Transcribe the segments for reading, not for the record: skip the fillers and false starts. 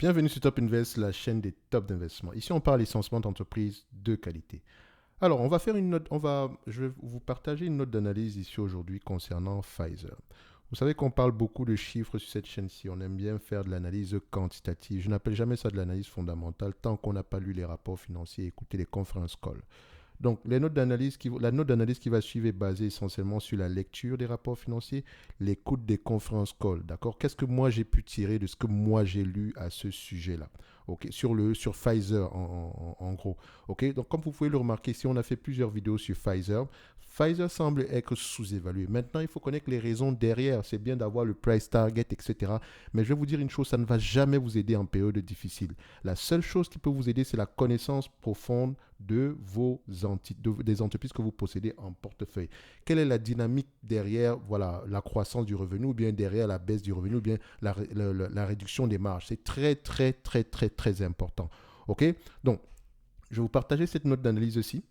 Bienvenue sur Top Invest, la chaîne des tops d'investissement. Ici, on parle essentiellement d'entreprises de qualité. Alors, on va faire une note, je vais vous partager une note d'analyse ici aujourd'hui concernant Pfizer. Vous savez qu'on parle beaucoup de chiffres sur cette chaîne-ci. On aime bien faire de l'analyse quantitative. Je n'appelle jamais ça de l'analyse fondamentale tant qu'on n'a pas lu les rapports financiers et écouté les conference calls. Donc, la note d'analyse qui va suivre est basée essentiellement sur la lecture des rapports financiers, l'écoute des conférences calls. D'accord. Qu'est-ce que moi j'ai pu tirer de ce que moi j'ai lu à ce sujet-là? Ok, sur Pfizer en gros. Ok, donc comme vous pouvez le remarquer, si on a fait plusieurs vidéos sur Pfizer, Pfizer semble être sous-évalué. Maintenant, il faut connaître les raisons derrière. C'est bien d'avoir le price target, etc. Mais je vais vous dire une chose, ça ne va jamais vous aider en période difficile. La seule chose qui peut vous aider, c'est la connaissance profonde des entreprises que vous possédez en portefeuille. Quelle est la dynamique derrière voilà, la croissance du revenu ou bien derrière la baisse du revenu ou bien la réduction des marges? C'est très, très, très, très, très important. OK? Donc, je vais vous partager cette note d'analyse aussi.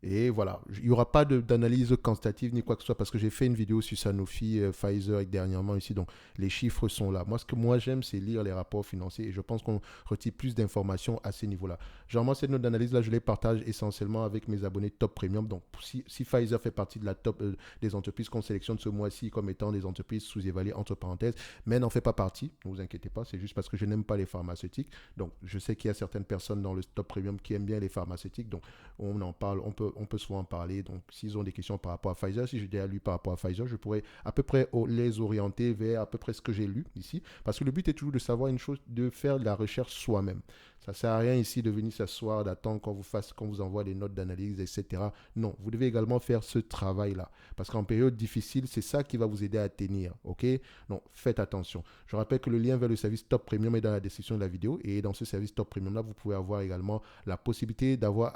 Et voilà, il n'y aura pas d'analyse quantitative ni quoi que ce soit parce que j'ai fait une vidéo sur Sanofi, Pfizer dernièrement ici, donc les chiffres sont là. Moi, ce que moi j'aime, c'est lire les rapports financiers et je pense qu'on retire plus d'informations à ces niveaux-là. Généralement, cette note d'analyse-là, je les partage essentiellement avec mes abonnés top premium. Donc, si Pfizer fait partie de la top des entreprises qu'on sélectionne ce mois-ci comme étant des entreprises sous-évaluées, entre parenthèses, mais n'en fait pas partie, ne vous inquiétez pas, c'est juste parce que je n'aime pas les pharmaceutiques. Donc, je sais qu'il y a certaines personnes dans le top premium qui aiment bien les pharmaceutiques. Donc, on en parle, on peut souvent en parler. Donc, s'ils ont des questions par rapport à Pfizer, si j'ai déjà lu par rapport à Pfizer, je pourrais à peu près les orienter vers à peu près ce que j'ai lu ici. Parce que le but est toujours de savoir une chose, de faire de la recherche soi-même. Ça ne sert à rien ici de venir s'asseoir, d'attendre qu'on vous envoie des notes d'analyse, etc. Non, vous devez également faire ce travail-là. Parce qu'en période difficile, c'est ça qui va vous aider à tenir. OK? Donc, faites attention. Je rappelle que le lien vers le service Top Premium est dans la description de la vidéo. Et dans ce service Top Premium-là, vous pouvez avoir également la possibilité d'avoir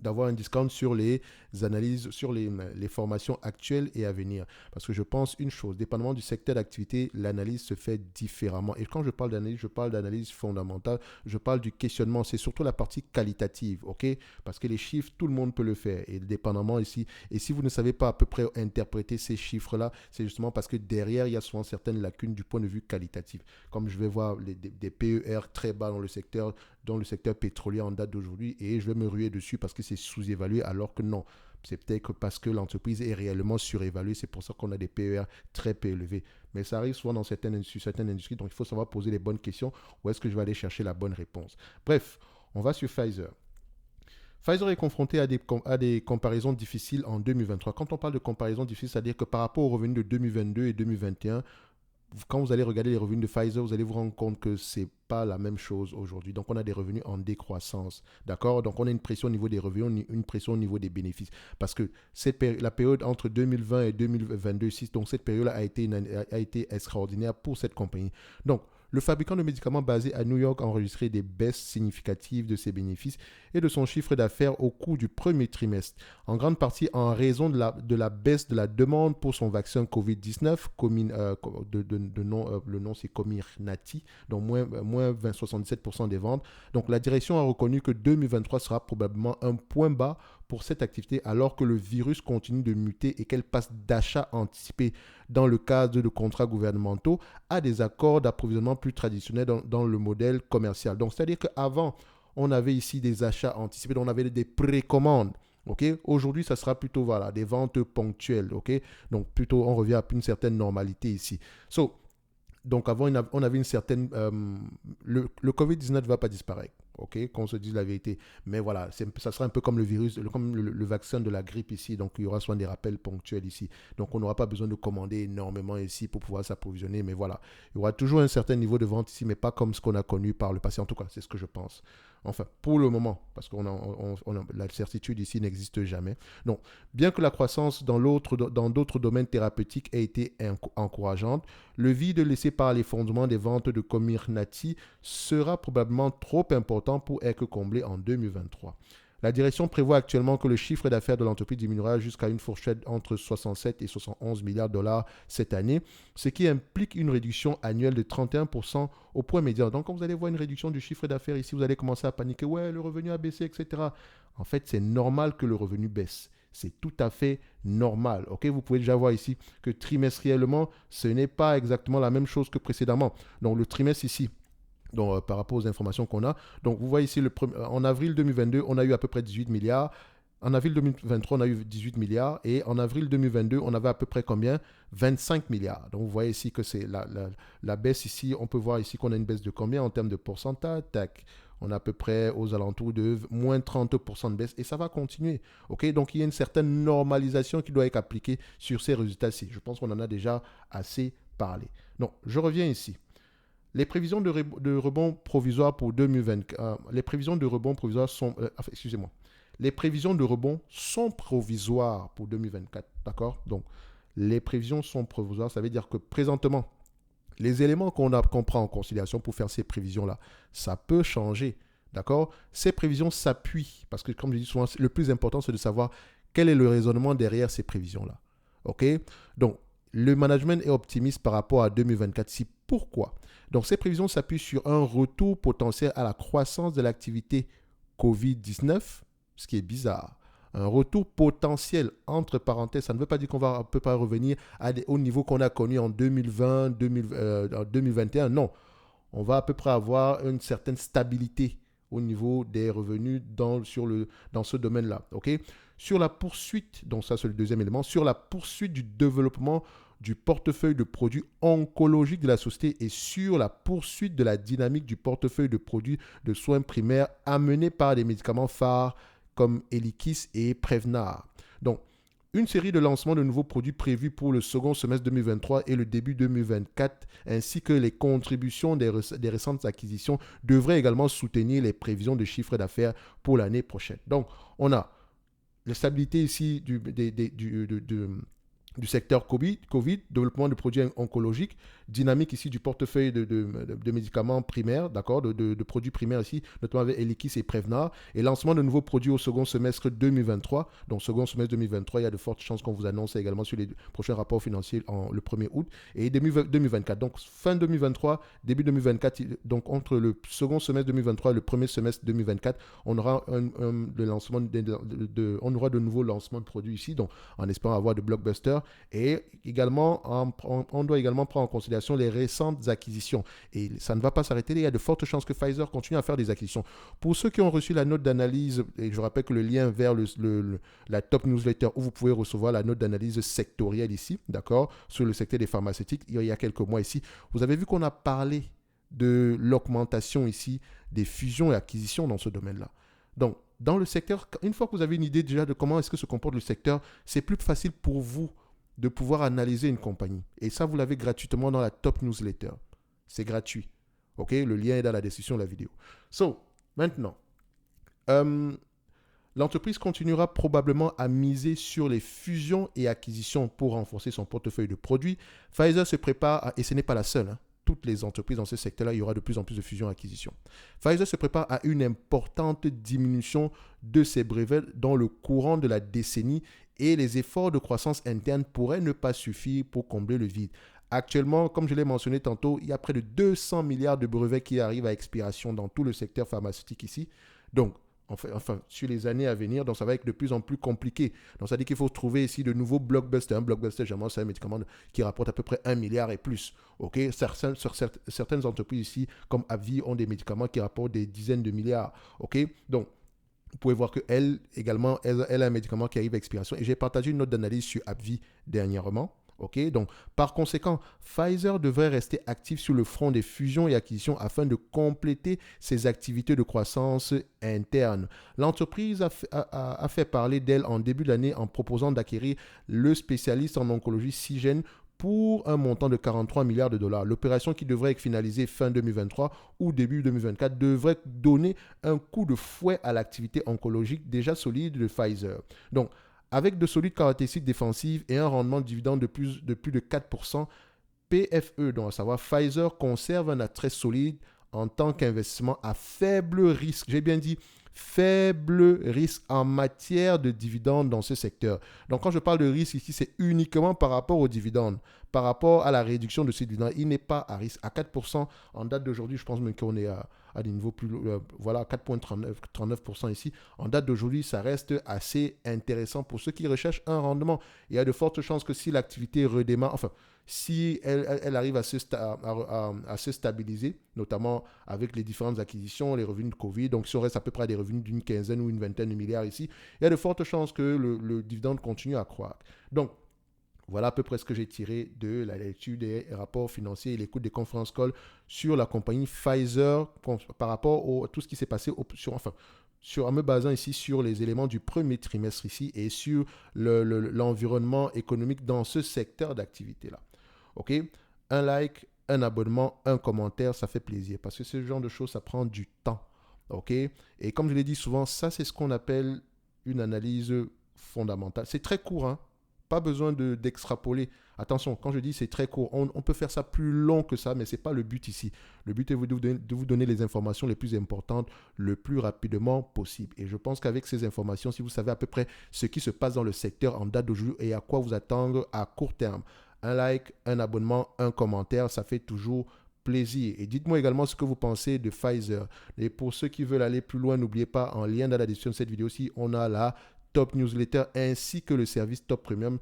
d'avoir un discount sur les analyses, sur les formations actuelles et à venir. Parce que je pense une chose, dépendamment du secteur d'activité, l'analyse se fait différemment. Et quand je parle d'analyse fondamentale, je parle du questionnement. C'est surtout la partie qualitative, ok? Parce que les chiffres, tout le monde peut le faire. Et dépendamment ici, et si vous ne savez pas à peu près interpréter ces chiffres-là, c'est justement parce que derrière, il y a souvent certaines lacunes du point de vue qualitatif. Comme je vais voir des PER très bas dans le secteur pétrolier en date d'aujourd'hui et je vais me ruer dessus parce que c'est sous-évalué alors que non. C'est peut-être parce que l'entreprise est réellement surévaluée. C'est pour ça qu'on a des PER très peu élevés. Mais ça arrive souvent dans certaines industries. Donc, il faut savoir poser les bonnes questions. Où est-ce que je vais aller chercher la bonne réponse? Bref, on va sur Pfizer. Pfizer est confronté à des comparaisons difficiles en 2023. Quand on parle de comparaison difficile, c'est-à-dire que par rapport aux revenus de 2022 et 2021, quand vous allez regarder les revenus de Pfizer, vous allez vous rendre compte que c'est pas la même chose aujourd'hui. Donc, on a des revenus en décroissance. D'accord? Donc, on a une pression au niveau des revenus, une pression au niveau des bénéfices. Parce que la période entre 2020 et 2022, donc cette période-là a été extraordinaire pour cette compagnie. Donc, le fabricant de médicaments basé à New York a enregistré des baisses significatives de ses bénéfices et de son chiffre d'affaires au cours du premier trimestre, en grande partie en raison de la baisse de la demande pour son vaccin COVID-19, le nom c'est Comirnaty, donc moins 77% des ventes. Donc la direction a reconnu que 2023 sera probablement un point bas pour cette activité alors que le virus continue de muter et qu'elle passe d'achats anticipés dans le cadre de contrats gouvernementaux à des accords d'approvisionnement plus traditionnels dans le modèle commercial. Donc, c'est-à-dire qu'avant, on avait ici des achats anticipés, on avait des précommandes. Okay? Aujourd'hui, ça sera plutôt voilà, des ventes ponctuelles. Okay? Donc, plutôt, on revient à une certaine normalité ici. Donc, avant, on avait une certaine... le Covid-19 ne va pas disparaître. Ok, qu'on se dise la vérité. Mais voilà, ça sera un peu comme le virus, comme le vaccin de la grippe ici. Donc, il y aura souvent des rappels ponctuels ici. Donc, on n'aura pas besoin de commander énormément ici pour pouvoir s'approvisionner. Mais voilà, il y aura toujours un certain niveau de vente ici, mais pas comme ce qu'on a connu par le passé. En tout cas, c'est ce que je pense. Enfin, pour le moment, parce que la certitude ici n'existe jamais. Donc, bien que la croissance dans d'autres domaines thérapeutiques ait été encourageante, le vide laissé par l'effondrement des ventes de Comirnaty sera probablement trop important pour être comblé en 2023. La direction prévoit actuellement que le chiffre d'affaires de l'entreprise diminuera jusqu'à une fourchette entre 67 et 71 milliards de dollars cette année, ce qui implique une réduction annuelle de 31% au point médian. Donc, quand vous allez voir une réduction du chiffre d'affaires ici, vous allez commencer à paniquer. Ouais, le revenu a baissé, etc. En fait, c'est normal que le revenu baisse. c'est tout à fait normal. Ok, vous pouvez déjà voir ici que trimestriellement, ce n'est pas exactement la même chose que précédemment. Donc le trimestre ici, donc, par rapport aux informations qu'on a. Donc, vous voyez ici, en avril 2022, on a eu à peu près 18 milliards. En avril 2023, on a eu 18 milliards. Et en avril 2022, on avait à peu près combien? 25 milliards. Donc, vous voyez ici que c'est la baisse ici. On peut voir ici qu'on a une baisse de combien en termes de pourcentage? Tac. On a à peu près aux alentours de moins 30% de baisse. Et ça va continuer. OK? Donc, il y a une certaine normalisation qui doit être appliquée sur ces résultats-ci. Je pense qu'on en a déjà assez parlé. Donc, je reviens ici. Les prévisions de rebond provisoire pour 2024, les prévisions de rebond provisoire sont, excusez-moi, les prévisions de rebond sont provisoires pour 2024, d'accord? Donc, les prévisions sont provisoires, ça veut dire que présentement, les éléments qu'on prend en considération pour faire ces prévisions-là, ça peut changer, d'accord? Ces prévisions s'appuient, parce que comme je dis souvent, le plus important, c'est de savoir quel est le raisonnement derrière ces prévisions-là, ok? Donc, le management est optimiste par rapport à 2024. Si pourquoi? Donc, ces prévisions s'appuient sur un retour potentiel à la croissance de l'activité COVID-19, ce qui est bizarre. Un retour potentiel, entre parenthèses, ça ne veut pas dire qu'on ne peut pas revenir au niveau qu'on a connu en 2020, 2021. Non, on va à peu près avoir une certaine stabilité au niveau des revenus dans ce domaine-là. Okay? Sur la poursuite, donc ça c'est le deuxième élément, sur la poursuite du développement du portefeuille de produits oncologiques de la société et sur la poursuite de la dynamique du portefeuille de produits de soins primaires amenés par des médicaments phares comme Eliquis et Prevnar. Donc, une série de lancements de nouveaux produits prévus pour le second semestre 2023 et le début 2024, ainsi que les contributions des récentes acquisitions devraient également soutenir les prévisions de chiffre d'affaires pour l'année prochaine. Donc, on a la stabilité ici du secteur COVID, développement de produits oncologiques, dynamique ici du portefeuille de médicaments primaires, d'accord, de produits primaires ici, notamment avec Eliquis et Prevnar, et lancement de nouveaux produits au second semestre 2023. Donc, second semestre 2023, il y a de fortes chances qu'on vous annonce également sur les prochains rapports financiers le 1er aout, et début 2024. Donc, fin 2023, début 2024, donc entre le second semestre 2023 et le premier semestre 2024, on aura on aura de nouveaux lancements de produits ici, donc en espérant avoir de blockbusters. Et également, on doit également prendre en considération les récentes acquisitions. Et ça ne va pas s'arrêter. Il y a de fortes chances que Pfizer continue à faire des acquisitions. Pour ceux qui ont reçu la note d'analyse, et je rappelle que le lien vers la top newsletter où vous pouvez recevoir la note d'analyse sectorielle ici, d'accord, sur le secteur des pharmaceutiques, il y a quelques mois ici, vous avez vu qu'on a parlé de l'augmentation ici des fusions et acquisitions dans ce domaine-là. Donc, dans le secteur, une fois que vous avez une idée déjà de comment est-ce que se comporte le secteur, c'est plus facile pour vous de pouvoir analyser une compagnie. Et ça, vous l'avez gratuitement dans la top newsletter. C'est gratuit. OK? Le lien est dans la description de la vidéo. Maintenant, l'entreprise continuera probablement à miser sur les fusions et acquisitions pour renforcer son portefeuille de produits. Pfizer se prépare, et ce n'est pas la seule, toutes les entreprises dans ce secteur-là, il y aura de plus en plus de fusions et acquisitions. Pfizer se prépare à une importante diminution de ses brevets dans le courant de la décennie et les efforts de croissance interne pourraient ne pas suffire pour combler le vide. Actuellement, comme je l'ai mentionné tantôt, il y a près de 200 milliards de brevets qui arrivent à expiration dans tout le secteur pharmaceutique ici. Donc, sur les années à venir, donc ça va être de plus en plus compliqué. Donc, ça dit qu'il faut trouver ici de nouveaux blockbusters. Un blockbuster, généralement, c'est un médicament qui rapporte à peu près 1 milliard et plus. Okay? Certaines entreprises ici, comme AbbVie, ont des médicaments qui rapportent des dizaines de milliards. Okay? Donc, vous pouvez voir qu'elle, également, elle a un médicament qui arrive à expiration. Et j'ai partagé une note d'analyse sur AbbVie dernièrement. Okay? Donc, par conséquent, Pfizer devrait rester actif sur le front des fusions et acquisitions afin de compléter ses activités de croissance interne. L'entreprise a fait parler d'elle en début d'année en proposant d'acquérir le spécialiste en oncologie Seagen pour un montant de 43 milliards de dollars. L'opération qui devrait être finalisée fin 2023 ou début 2024 devrait donner un coup de fouet à l'activité oncologique déjà solide de Pfizer. Donc, avec de solides caractéristiques défensives et un rendement de dividende de plus de 4%, PFE, donc à savoir Pfizer, conserve un attrait solide en tant qu'investissement à faible risque. J'ai bien dit faible risque en matière de dividendes dans ce secteur. Donc, quand je parle de risque ici, c'est uniquement par rapport aux dividendes, par rapport à la réduction de ce dividende, il n'est pas à risque. À 4%, en date d'aujourd'hui, je pense même qu'on est à des niveaux plus... voilà, 4,39% ici. En date d'aujourd'hui, ça reste assez intéressant pour ceux qui recherchent un rendement. Il y a de fortes chances que si l'activité redémarre, enfin, si elle arrive à se stabiliser, notamment avec les différentes acquisitions, les revenus de Covid, donc si on reste à peu près à des revenus d'une quinzaine ou une vingtaine de milliards ici, il y a de fortes chances que le dividende continue à croître. Donc, voilà à peu près ce que j'ai tiré de la lecture des rapports financiers et l'écoute des conférences call sur la compagnie Pfizer par rapport à tout ce qui s'est passé en me basant ici sur les éléments du premier trimestre ici et sur l'environnement économique dans ce secteur d'activité-là. OK? Un like, un abonnement, un commentaire, ça fait plaisir parce que ce genre de choses, ça prend du temps. OK? Et comme je l'ai dit souvent, ça, c'est ce qu'on appelle une analyse fondamentale. C'est très court, hein? Pas besoin d'extrapoler. Attention, quand je dis c'est très court, on peut faire ça plus long que ça, mais ce n'est pas le but ici. Le but est de vous donner les informations les plus importantes le plus rapidement possible. Et je pense qu'avec ces informations, si vous savez à peu près ce qui se passe dans le secteur en date d'aujourd'hui et à quoi vous attendre à court terme, un like, un abonnement, un commentaire, ça fait toujours plaisir. Et dites-moi également ce que vous pensez de Pfizer. Et pour ceux qui veulent aller plus loin, n'oubliez pas, en lien dans la description de cette vidéo-ci, on a la Top Newsletter ainsi que le service Top Premium.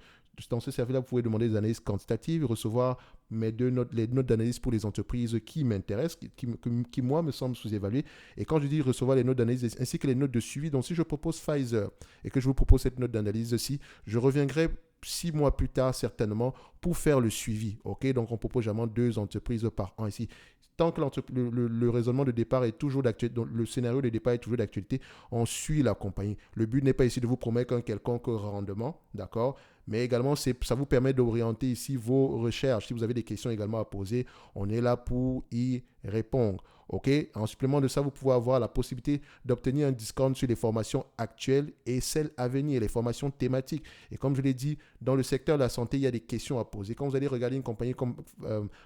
Dans ce service-là, vous pouvez demander des analyses quantitatives, recevoir les notes d'analyse pour les entreprises qui m'intéressent, qui moi, me semblent sous-évaluées. Et quand je dis recevoir les notes d'analyse ainsi que les notes de suivi, donc si je propose Pfizer et que je vous propose cette note d'analyse-ci, je reviendrai 6 mois plus tard certainement pour faire le suivi. Ok, donc on propose généralement 2 entreprises par an ici. Tant que le raisonnement de départ est toujours d'actualité, donc le scénario de départ est toujours d'actualité, on suit la compagnie. Le but n'est pas ici de vous promettre un quelconque rendement, d'accord? Mais également, ça vous permet d'orienter ici vos recherches. Si vous avez des questions également à poser, on est là pour y répondre. OK? En supplément de ça, vous pouvez avoir la possibilité d'obtenir un discount sur les formations actuelles et celles à venir, les formations thématiques. Et comme je l'ai dit, dans le secteur de la santé, il y a des questions à poser. Quand vous allez regarder une compagnie comme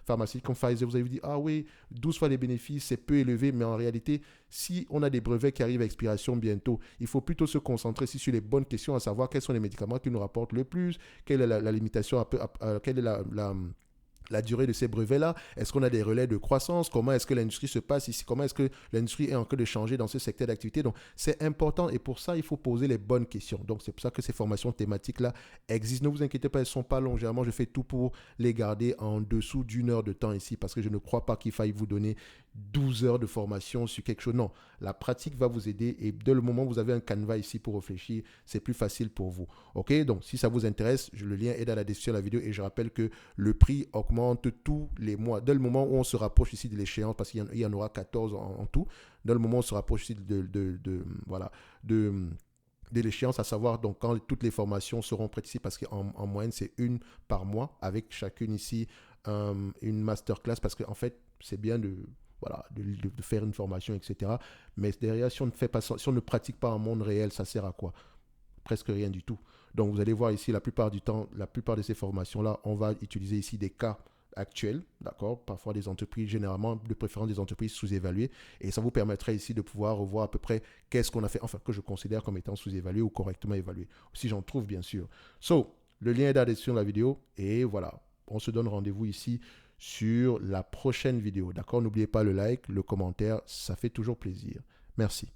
pharmaceutique, comme Pfizer, vous allez vous dire, ah oui, 12 fois les bénéfices, c'est peu élevé, mais en réalité, si on a des brevets qui arrivent à expiration bientôt, il faut plutôt se concentrer sur les bonnes questions, à savoir quels sont les médicaments qui nous rapportent le plus, quelle est la limitation, quelle est la durée de ces brevets-là. Est-ce qu'on a des relais de croissance? Comment est-ce que l'industrie se passe ici? Comment est-ce que l'industrie est en train de changer dans ce secteur d'activité? Donc, c'est important et pour ça, il faut poser les bonnes questions. Donc, c'est pour ça que ces formations thématiques-là existent. Ne vous inquiétez pas, elles ne sont pas longues. Généralement, je fais tout pour les garder en dessous d'1 heure de temps ici parce que je ne crois pas qu'il faille vous donner 12 heures de formation sur quelque chose. Non, la pratique va vous aider et dès le moment où vous avez un canevas ici pour réfléchir, c'est plus facile pour vous. OK? Donc, si ça vous intéresse, le lien est dans la description de la vidéo et je rappelle que le prix augmente tous les mois. Dès le moment où on se rapproche ici de l'échéance, parce qu'il y en aura 14 en tout, dès le moment où on se rapproche ici de l'échéance, à savoir donc quand toutes les formations seront prêtes ici, parce qu'en moyenne, c'est une par mois, avec chacune ici une masterclass, parce qu'en fait, c'est bien de faire une formation, etc. Mais derrière, si on ne pratique pas en monde réel, ça sert à quoi? Presque rien du tout. Donc, vous allez voir ici, la plupart du temps, la plupart de ces formations-là, on va utiliser ici des cas actuels, d'accord? Parfois des entreprises, généralement, de préférence des entreprises sous-évaluées. Et ça vous permettrait ici de pouvoir revoir à peu près qu'est-ce qu'on a fait, enfin, que je considère comme étant sous-évalué ou correctement évalué. Si j'en trouve, bien sûr. Le lien est dans la description de la vidéo. Et voilà, on se donne rendez-vous ici sur la prochaine vidéo. D'accord? N'oubliez pas le like, le commentaire, ça fait toujours plaisir. Merci.